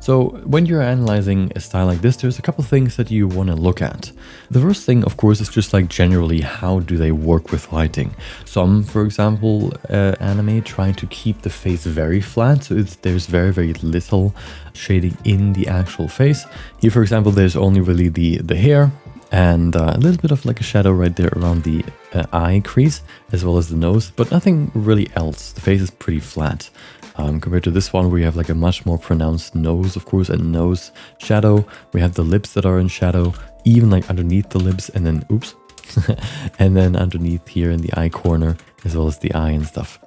So when you're analyzing a style like this, there's a couple things that you want to look at. The first thing, of course, is just like generally, how do they work with lighting? Some, for example, anime try to keep the face very flat, so there's very, very little shading in the actual face. Here, for example, there's only really the hair and a little bit of like a shadow right there around the eye crease, as well as the nose, but nothing really else. The face is pretty flat. Compared to this one, we have like a much more pronounced nose, of course, and nose shadow. We have the lips that are in shadow, even like underneath the lips, and then, oops, and then underneath here in the eye corner, as well as the eye and stuff.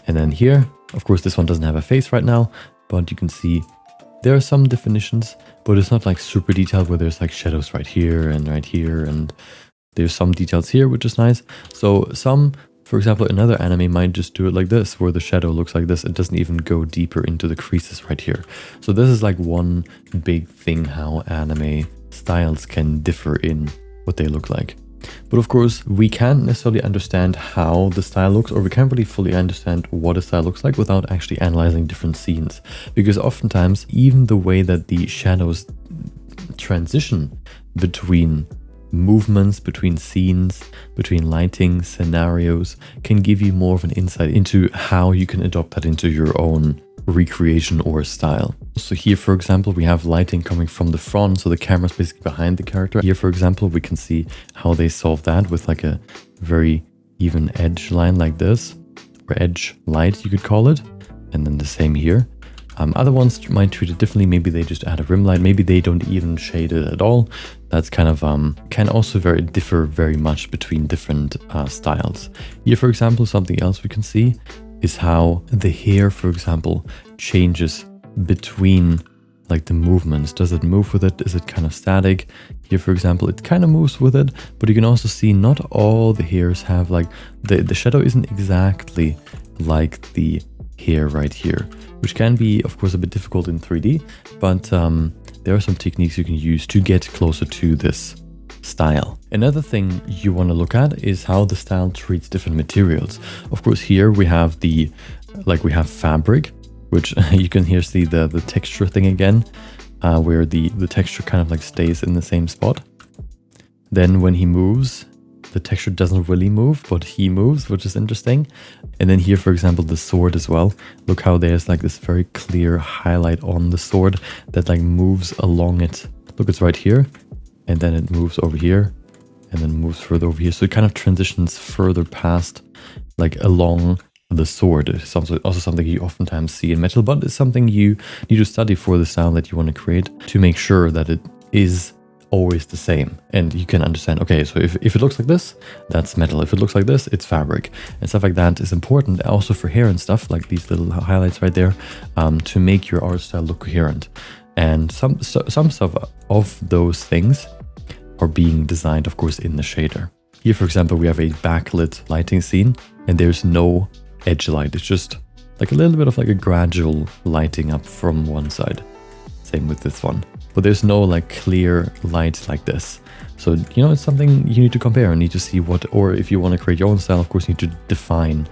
And then here, of course, this one doesn't have a face right now, but you can see there are some definitions, but it's not like super detailed where there's like shadows right here, and there's some details here, which is nice. So some, for example, another anime might just do it like this, where the shadow looks like this. It doesn't even go deeper into the creases right here. So this is like one big thing how anime styles can differ in what they look like. But of course, we can't necessarily understand how the style looks, or we can't really fully understand what a style looks like without actually analyzing different scenes. Because oftentimes, even the way that the shadows transition between movements, between scenes, between lighting, scenarios, can give you more of an insight into how you can adopt that into your own recreation or style. So here, for example, we have lighting coming from the front, so the camera's basically behind the character. Here, for example, we can see how they solve that with like a very even edge line like this, or edge light, you could call it. And then the same here. Other ones might treat it differently. Maybe they just add a rim light. Maybe they don't even shade it at all. That's kind of can also differ very much between different styles. Here, for example, something else we can see is how the hair, for example, changes between like the movements. Does it move with it? Is it kind of static? Here, for example, it kind of moves with it, but you can also see not all the hairs have like the shadow isn't exactly like the hair right here, which can be, of course, a bit difficult in 3D, but there are some techniques you can use to get closer to this style. Another thing you want to look at is how the style treats different materials. Of course, here we have we have fabric, which you can here see the texture thing again, where the texture kind of like stays in the same spot. Then when he moves, the texture doesn't really move, but he moves, which is interesting. And then here, for example, the sword as well. Look how there's like this very clear highlight on the sword that like moves along it. Look, it's right here. And then it moves over here and then moves further over here. So it kind of transitions further past, like along the sword. It's also something you oftentimes see in metal, but it's something you need to study for the style that you want to create to make sure that it is always the same, and you can understand, okay, so if it looks like this, that's metal. If it looks like this, it's fabric, and stuff like that is important also for hair and stuff, like these little highlights right there, to make your art style look coherent. And some stuff of those things are being designed, of course, in the shader. Here, for example, we have a backlit lighting scene, and there's no edge light. It's just like a little bit of like a gradual lighting up from one side. Same with this one. But there's no like clear light like this. So, you know, it's something you need to compare and need to see what, or if you want to create your own style, of course, you need to define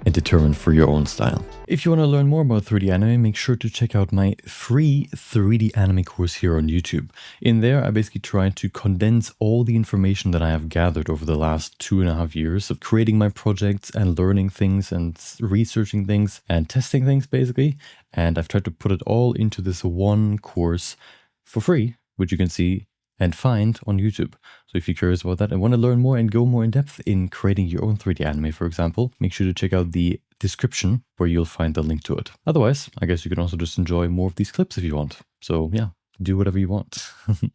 and determine for your own style. If you want to learn more about 3D anime, make sure to check out my free 3D anime course here on YouTube. In there, I basically try to condense all the information that I have gathered over the last 2.5 years of creating my projects and learning things and researching things and testing things, basically. And I've tried to put it all into this one course for free, which you can see and find on YouTube. So if you're curious about that and want to learn more and go more in depth in creating your own 3D anime, for example, make sure to check out the description where you'll find the link to it. Otherwise, I guess you can also just enjoy more of these clips if you want. So yeah, do whatever you want.